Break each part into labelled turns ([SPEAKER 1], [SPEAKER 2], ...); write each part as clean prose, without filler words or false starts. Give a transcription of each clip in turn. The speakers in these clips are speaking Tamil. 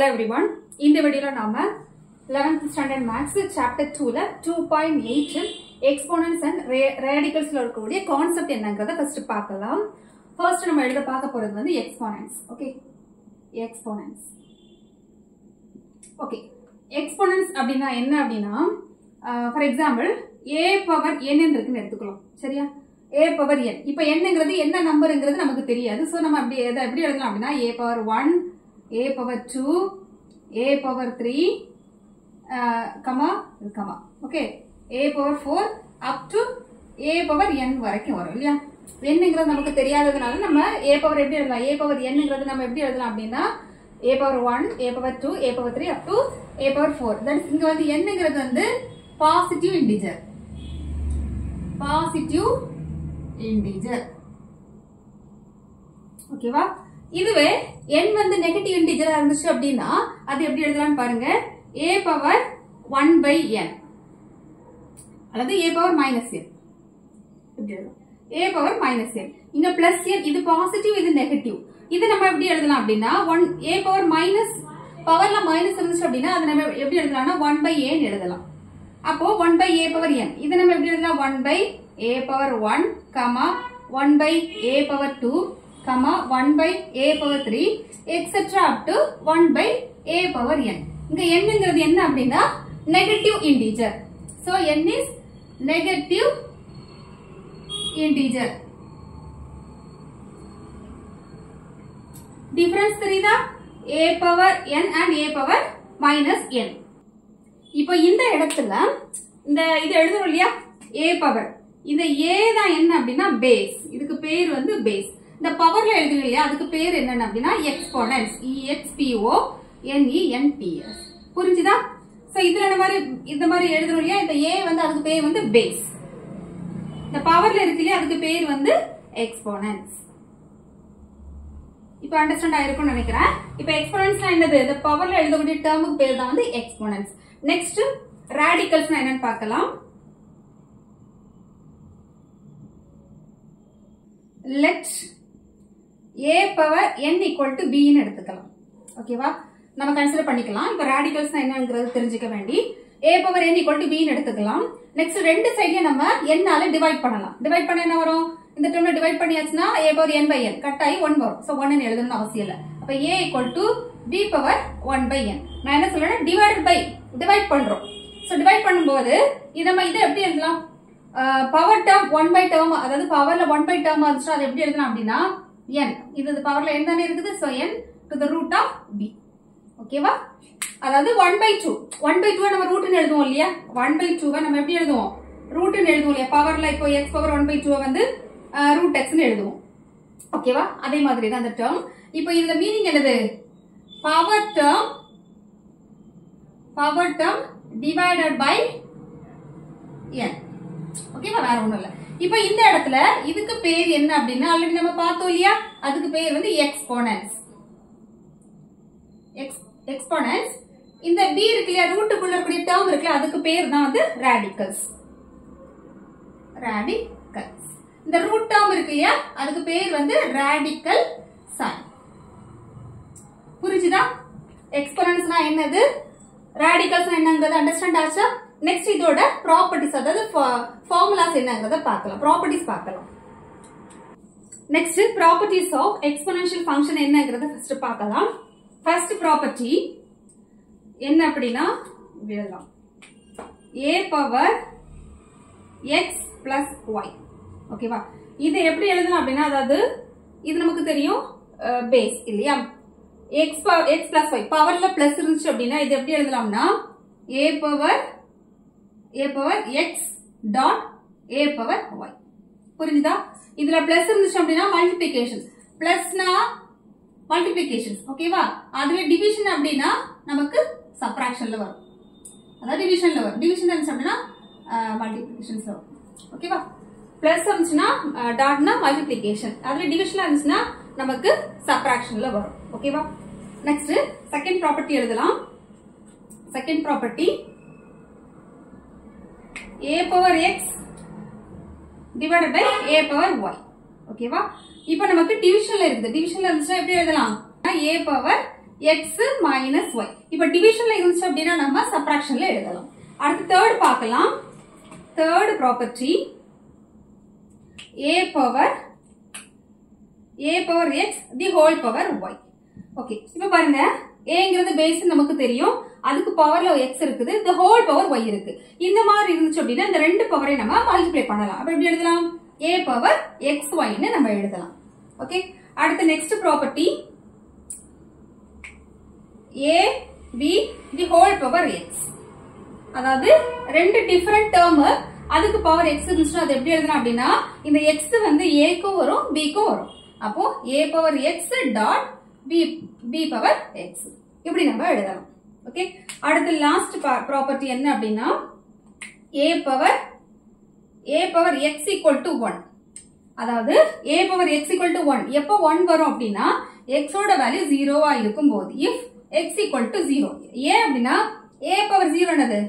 [SPEAKER 1] Hello everyone. In the video நாம 11th standard maths chapter 2ல 2.8 exponents and radicalsல இருக்கக்கூடிய concept என்னங்கறத first பார்க்கலாம். First நம்ம எழுத பார்க்க போறது வந்து exponents. Okay. Exponents. Okay. Exponents அப்படினா என்ன அப்படினா for example a power n ன்னு இருக்குன்னு எடுத்துக்கலாம். சரியா? a power n. இப்போ nங்கிறது என்ன நம்பர்ங்கிறது நமக்கு தெரியாது. சோ நம்ம எப்படி எழுதலாம் அப்படினா a power 1, a power 2, a power 3, comma. Okay. a power 4 up to a power n வரைக்கும் வரும் இல்லையா? nங்கிறது நமக்கு தெரியாததனால நம்ம a power எப்படி எழுதலாம்? a power nங்கிறது நம்ம எப்படி எழுதலாம் அப்படினா a power 1, a power 2, a power 3 up to a power 4. That is இங்க வந்து nங்கிறது வந்து positive integer. Positive integer. ஓகேவா? இதுவே n வந்து நெகட்டிவ் இன்டிஜரா இருந்துச்சு அப்படினா அது எப்படி எழுதலாம்னு பாருங்க. a power 1 by n அல்லது a power minus n. இப்படி எழுதலாம். a power minus n. இங்க plus n இது பாசிட்டிவ் இது நெகட்டிவ். இது நம்ம எப்படி எழுதலாம் அப்படினா 1 a power minus பவர்ல மைனஸ் இருந்துச்சு அப்படினா அது நம்ம எப்படி எழுதலாம்னா 1 by n எழுதலாம். அப்போ 1 by a power n. இது நம்ம எப்படி எழுதலாம் 1 by a power 1, 1 by a power 2, 1 by a power 3, etc. up to 1 by a power n. இங்க n ங்கிறது என்ன அப்படினா negative integer. So n is negative integer. Difference தெரியுதா? a power n and a power minus n. இப்போ இந்த இடத்துல இது எழுதுறோம் இல்லையா? a power. இந்த a தான் என்ன அப்படினா பேஸ். இதுக்கு பேர் வந்து பேஸ். இந்த பவர்ல எழுதுறோம் இல்லையா? அதுக்கு பேர் என்ன அப்படினா exponents. e x p o n e n t s. புரிஞ்சுதா? சோ இதுல இந்த மாதிரி எழுதுறோம் இல்லையா? இந்த a வந்து அதுக்கு பேர் வந்து பேஸ். இந்த பவர்ல இருக்கு இல்லையா? அதுக்கு பேர் வந்து எக்ஸ்போனன்ட்ஸ். இப்போ அண்டர்ஸ்டாண்ட் ஆயிருக்கும்னு நினைக்கிறேன். இப்போ எக்ஸ்போனன்ட்ஸ்னா என்னது? இந்த பவர்ல எழுதக்கூடிய டேர்முக்கு பேர் தான் வந்து எக்ஸ்போனன்ட்ஸ். நெக்ஸ்ட் ராடிகல்ஸ்னா என்னன்னு பார்க்கலாம். Let a power n equal to b ன்னு எடுத்துக்கலாம். ஓகேவா? நம்ம கன்சிடர் பண்ணிக்கலாம். இப்போ ராடிகல்ஸ்னா என்னங்கிறது தெரிஞ்சுக்க வேண்டி a power n equal to b ன்னு எடுத்துக்கலாம். நெக்ஸ்ட் ரெண்டு சைடையும் நம்ம n ஆல டிவைட் பண்ணலாம். டிவைட் பண்ண என்ன வரும்? இந்த டேர்ம்ல டிவைட் பண்ணியாச்சுனா a power n by n cut ஆகி 1 வரும். சோ 1 ன்னு எழுதணும்னு அவசியம் இல்ல. அப்ப a equal to b power 1 by n. நான் என்ன சொல்றேன்? டிவைட் பண்றோம். சோ டிவைட் பண்ணும்போது நம்ம இதை எப்படி எழுதலாம்? பவர் டேர்ம் 1 by டேர்ம், அதாவது பவர்ல 1 by டேர்ம் வந்துச்சுனா அது எப்படி எழுதலாம் அப்படினா n. இது பவர்ல n தானே இருக்குது. So n to the root of b. ஓகேவா? அதாவது 1 by 2. 1 by 2 நம்ம ரூட்னு எழுதுவோம் இல்லையா? 1 by 2 நம்ம எப்படி எழுதுவோம்? ரூட்னு எழுதுவோம் இல்லையா? பவர்ல இப்போ x பவர் 1 by 2 வந்து ரூட் x ன்னு எழுதுவோம். ஓகேவா? அதே மாதிரி தான் அந்த டேர்ம். இப்போ இதுல மீனிங் என்னது? Power term divided by n. ஓகேவா? வேற ஒண்ணும் இல்ல. இப்போ இந்த இடத்துல இதுக்கு பேர் என்ன அப்படின்னா ஆல்ரெடி நம்ம பார்த்தோம் இல்லையா? அதுக்கு பேர் வந்து எக்ஸ்போனன்ட்ஸ். எக்ஸ்போனன்ட்ஸ். இந்த b இருக்கு இல்லையா? ரூட்டுக்குள்ள இருக்கக்கூடிய டேர்ம் இருக்குல்ல, அதுக்கு பேர் தான் வந்து ராடிகல்ஸ். இந்த ரூட் டேர்ம் இருக்கு இல்லையா? அதுக்கு பேர் வந்து ராடிகல் சைன். புரிஞ்சுதா? எக்ஸ்போனன்ட்ஸ்னா என்னது? ராடிகல்ஸ்னா என்னங்கறது அண்டர்ஸ்டாண்ட் ஆச்சா? நெக்ஸ்ட் இதோட ப்ராப்பர்ட்டிஸ், அதாவது ஃபார்முலாஸ் என்னங்கறத பார்க்கலாம். ப்ராப்பர்ட்டிஸ் பார்க்கலாம். Next properties of exponential function என்னங்கறத ஃபர்ஸ்ட் பார்க்கலாம். ஃபர்ஸ்ட் ப்ராப்பர்ட்டி என்ன அப்படினா எழுதலாம். a power x plus y. ஓகேவா? இது எப்படி எழுதலாம் அப்படினா அதாவது இது நமக்கு தெரியும் பேஸ் இல்லையா? x plus y பவர்ல பிளஸ் இருந்துச்சு அப்படினா இது எப்படி எழுதலாம்னா a power x dot a power y. புரியுதா? இதுல பிளஸ் இருந்துச்சு அப்படினா மல்டிப்ளிகேஷன். பிளஸ்னா மல்டிப்ளிகேஷன். ஓகேவா? அதுவே டிவிஷன் அப்படினா நமக்கு சப்ட்ராக்ஷன்ல வரும். அதாவது டிவிஷன்ல வரும். டிவிஷன் இருந்துச்சு அப்படினா மல்டிப்ளிகேஷன்ஸ்ல வரும். ஓகேவா? பிளஸ் இருந்துச்சுனா டாட்னா மல்டிப்ளிகேஷன். அதுவே டிவிஷன்ல இருந்துச்சுனா நமக்கு சப்ட்ராக்ஷன்ல வரும். ஓகேவா? நெக்ஸ்ட் செகண்ட் ப்ராப்பர்ட்டி எழுதலாம். Second property a power x divided by a power y. ஓகேவா? இப்போ நமக்கு டிவிஷன்ல இருக்குது. டிவிஷன்ல இருந்துச்சுனா எப்படி எழுதலாம்? a power x minus y. இப்ப டிவிஷன்ல இருந்துச்சு அப்படின்னா நம்ம சப்ட்ராக்ஷன்ல எழுதலாம். அடுத்து தேர்ட் பார்க்கலாம். Third property a power x the whole power y. Okay, இப்ப பாருங்க aங்கிறது பேஸ் நமக்கு தெரியும், அதுக்கு பவர்ல x இருக்குது, the whole power y இருக்கு. இந்த மாதிரி இருந்துச்சு அப்படின்னா இந்த ரெண்டு பவரை நம்ம மல்டிப்ளை பண்ணலாம். அப்ப எப்படி எழுதலாம்? a power xy ன்னு நம்ம எழுதலாம். ஓகே, அடுத்து next property a b the whole power x. அதாவது ரெண்டு டிஃபரண்ட் டேர்ம், அதுக்கு பவர் x இருந்துச்சுன்னா அது எப்படி எழுதலாம் அப்படின்னா இந்த x வந்து a க்கும் வரும் b க்கும் வரும். அப்போ a power x dot b power x இப்படி நம்ம எழுதலாம். ஓகே, அடுத்து லாஸ்ட் ப்ராப்பர்ட்டி என்ன அப்படின்னா a power x equal to 1. அதாவது a power x equal to 1 எப்போ 1 வரும் அப்படின்னா x ஓட வேல்யூ 0 ஆ இருக்கும்போது. if x equal to 0 ஏன் அப்படின்னா a power 0 என்னது,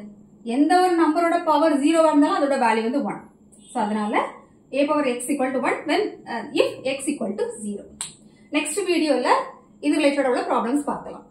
[SPEAKER 1] எந்த ஒரு நம்பரோட பவர் 0 இருந்தாலும் அதோட வேல்யூ வந்து 1. சோ அதனால a power x equal to 1 when if x equal to 0. Next வீடியோல இது ரிலேட்டட் உள்ள ப்ராப்ளம்ஸ் பார்க்கலாம்.